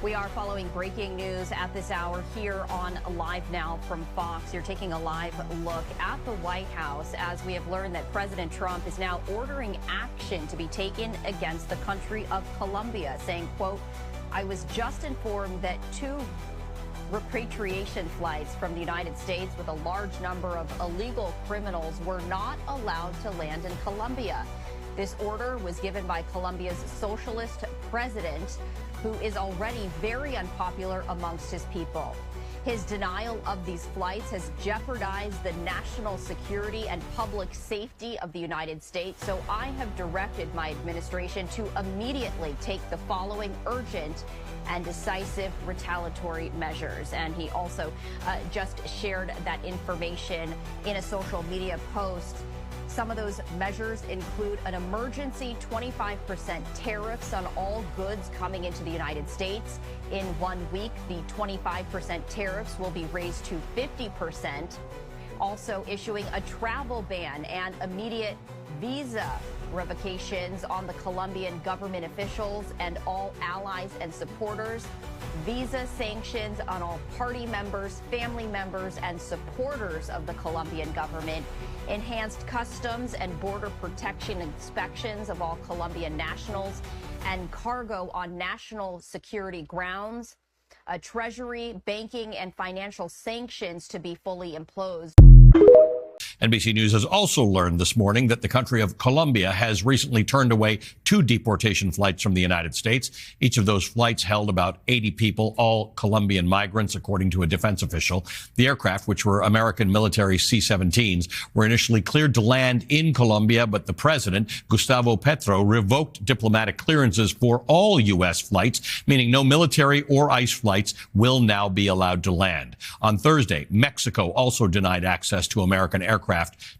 We are following breaking news at this hour here on Live Now from Fox. You're taking a live look at the White House as we have learned that President Trump is now ordering action to be taken against the country of Colombia, saying, quote, "I was just informed that 2 repatriation flights from the United States with a large number of illegal criminals were not allowed to land in Colombia. This order was given by Colombia's socialist president, who is already very unpopular amongst his people. His denial of these flights has jeopardized the national security and public safety of the United States. So I have directed my administration to immediately take the following urgent and decisive retaliatory measures." And he also just shared that information in a social media post. Some of those measures include an emergency 25% tariffs on all goods coming into the United States. In 1 week, the 25% tariffs will be raised to 50%. Also issuing a travel ban and immediate visa revocations on the Colombian government officials and all allies and supporters. Visa sanctions on all party members, family members, and supporters of the Colombian government. Enhanced customs and border protection inspections of all Colombian nationals and cargo on national security grounds. Treasury, banking, and financial sanctions to be fully imposed. NBC News has also learned this morning that the country of Colombia has recently turned away 2 deportation flights from the United States. Each of those flights held about 80 people, all Colombian migrants, according to a defense official. The aircraft, which were American military C-17s, were initially cleared to land in Colombia, but the president, Gustavo Petro, revoked diplomatic clearances for all U.S. flights, meaning no military or ICE flights will now be allowed to land. On Thursday, Mexico also denied access to American aircraft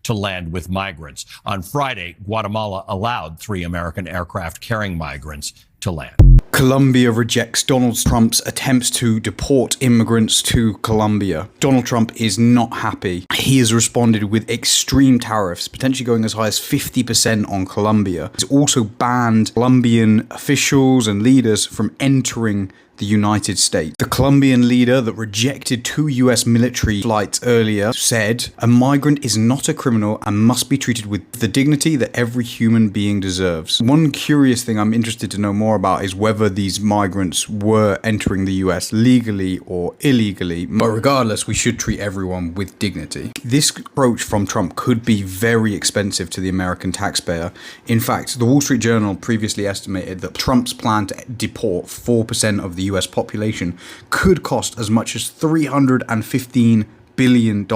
to land with migrants. On Friday, Guatemala allowed 3 American aircraft carrying migrants to land. Colombia rejects Donald Trump's attempts to deport immigrants to Colombia. Donald Trump is not happy. He has responded with extreme tariffs, potentially going as high as 50% on Colombia. He's also banned Colombian officials and leaders from entering the United States. The Colombian leader that rejected 2 US military flights earlier said, "A migrant is not a criminal and must be treated with the dignity that every human being deserves." One curious thing I'm interested to know more about is whether these migrants were entering the US legally or illegally. But regardless, we should treat everyone with dignity. This approach from Trump could be very expensive to the American taxpayer. In fact, the Wall Street Journal previously estimated that Trump's plan to deport 4% of the US population could cost as much as $315 billion.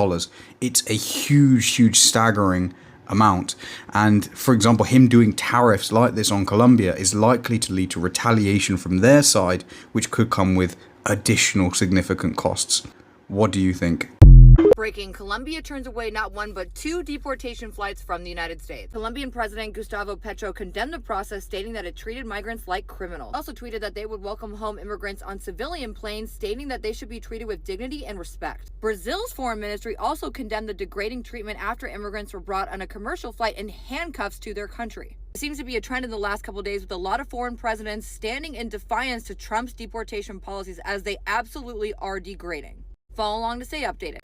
It's a huge, staggering amount. And for example, him doing tariffs like this on Colombia is likely to lead to retaliation from their side, which could come with additional significant costs. What do you think? Breaking: Colombia turns away not 1 but 2 deportation flights from the United States. Colombian President Gustavo Petro condemned the process, stating that it treated migrants like criminals. Also tweeted that they would welcome home immigrants on civilian planes, stating that they should be treated with dignity and respect. Brazil's foreign ministry also condemned the degrading treatment after immigrants were brought on a commercial flight in handcuffs to their country. It seems to be a trend in the last couple of days, with a lot of foreign presidents standing in defiance to Trump's deportation policies, as they absolutely are degrading. Follow along to stay updated.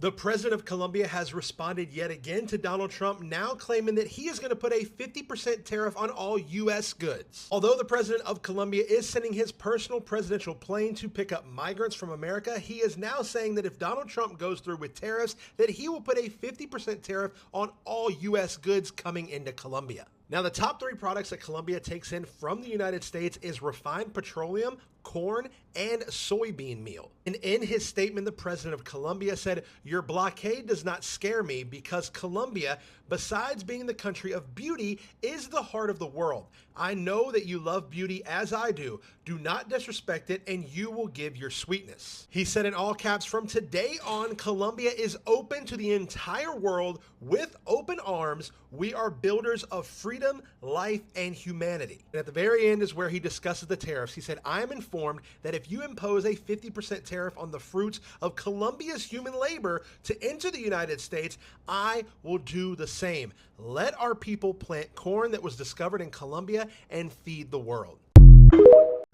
The president of Colombia has responded yet again to Donald Trump, now claiming that he is going to put a 50% tariff on all U.S. goods. Although the president of Colombia is sending his personal presidential plane to pick up migrants from America, he is now saying that if Donald Trump goes through with tariffs, that he will put a 50% tariff on all U.S. goods coming into Colombia. Now, the top 3 products that Colombia takes in from the United States is refined petroleum, corn, and soybean meal. And in his statement, the president of Colombia said, "Your blockade does not scare me because Colombia, besides being the country of beauty, is the heart of the world. I know that you love beauty as I do. Do not disrespect it, and you will give your sweetness." He said in all caps, "From today on, Colombia is open to the entire world with open arms. We are builders of freedom, life, and humanity." And at the very end is where he discusses the tariffs. He said, "I am informed that if you impose a 50% tariff on the fruits of Colombia's human labor to enter the United States, I will do the same. Let our people plant corn that was discovered in Colombia and feed the world."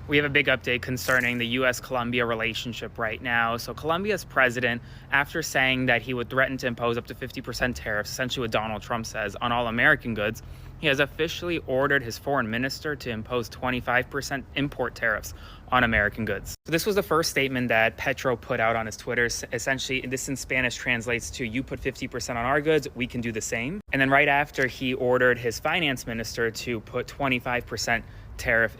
We have a big update concerning the U.S.-Colombia relationship right now. So Colombia's president, after saying that he would threaten to impose up to 50% tariffs, essentially what Donald Trump says, on all American goods, he has officially ordered his foreign minister to impose 25% import tariffs on American goods. So this was the first statement that Petro put out on his Twitter. Essentially, this in Spanish translates to, you put 50% on our goods, we can do the same. And then right after, he ordered his finance minister to put 25%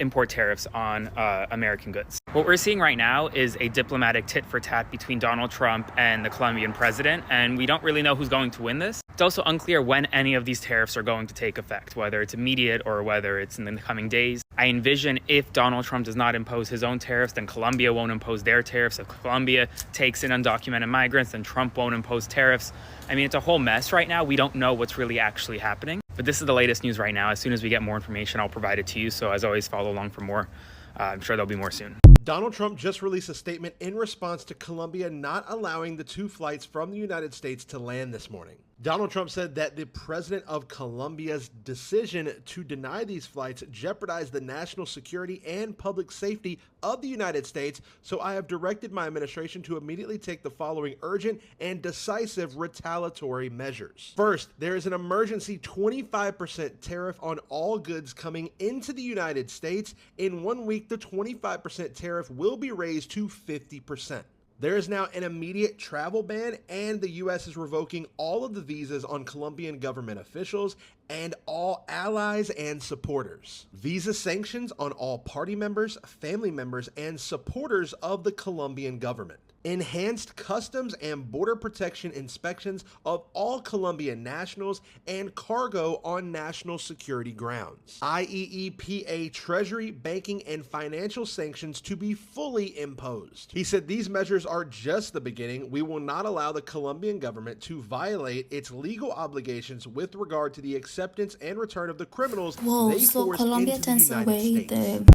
import tariffs on American goods. What we're seeing right now is a diplomatic tit for tat between Donald Trump and the Colombian president, and we don't really know who's going to win this. It's also unclear when any of these tariffs are going to take effect, whether it's immediate or whether it's in the coming days. I envision if Donald Trump does not impose his own tariffs, then Colombia won't impose their tariffs. If Colombia takes in undocumented migrants, then Trump won't impose tariffs. I mean, it's a whole mess right now. We don't know what's really actually happening. But this is the latest news right now. As soon as we get more information, I'll provide it to you. So as always, follow along for more. I'm sure there'll be more soon. Donald Trump just released a statement in response to Colombia not allowing the 2 flights from the United States to land this morning. Donald Trump said that the president of Colombia's decision to deny these flights jeopardized the national security and public safety of the United States, so I have directed my administration to immediately take the following urgent and decisive retaliatory measures. First, there is an emergency 25% tariff on all goods coming into the United States. In 1 week, the 25% tariff will be raised to 50%. There is now an immediate travel ban, and the U.S. is revoking all of the visas on Colombian government officials and all allies and supporters. Visa sanctions on all party members, family members, and supporters of the Colombian government. Enhanced customs and border protection inspections of all Colombian nationals and cargo on national security grounds. IEEPA treasury, banking, and financial sanctions to be fully imposed. He said these measures are just the beginning. We will not allow the Colombian government to violate its legal obligations with regard to the acceptance and return of the criminals they forced Colombia into the United States.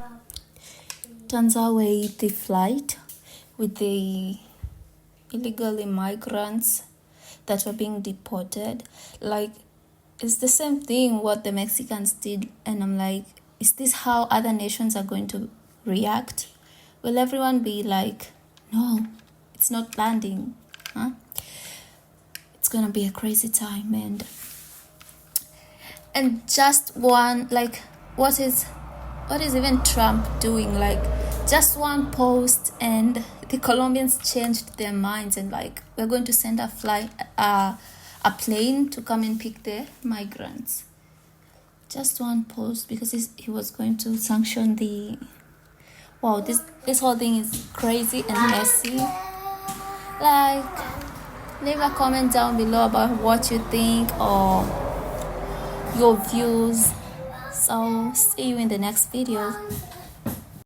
Turns away the flight with the illegal immigrants that were being deported. Like, it's the same thing what the Mexicans did, and I'm like, is this how other nations are going to react? Will everyone be like, no, it's not landing, huh? It's gonna be a crazy time. And just one, like, what is even Trump doing? Like, just one post and the Colombians changed their minds and like, we're going to send a plane to come and pick the migrants. Just one post, because he was going to sanction the... Wow, this whole thing is crazy and messy. Like, leave a comment down below about what you think or your views. So see you in the next video.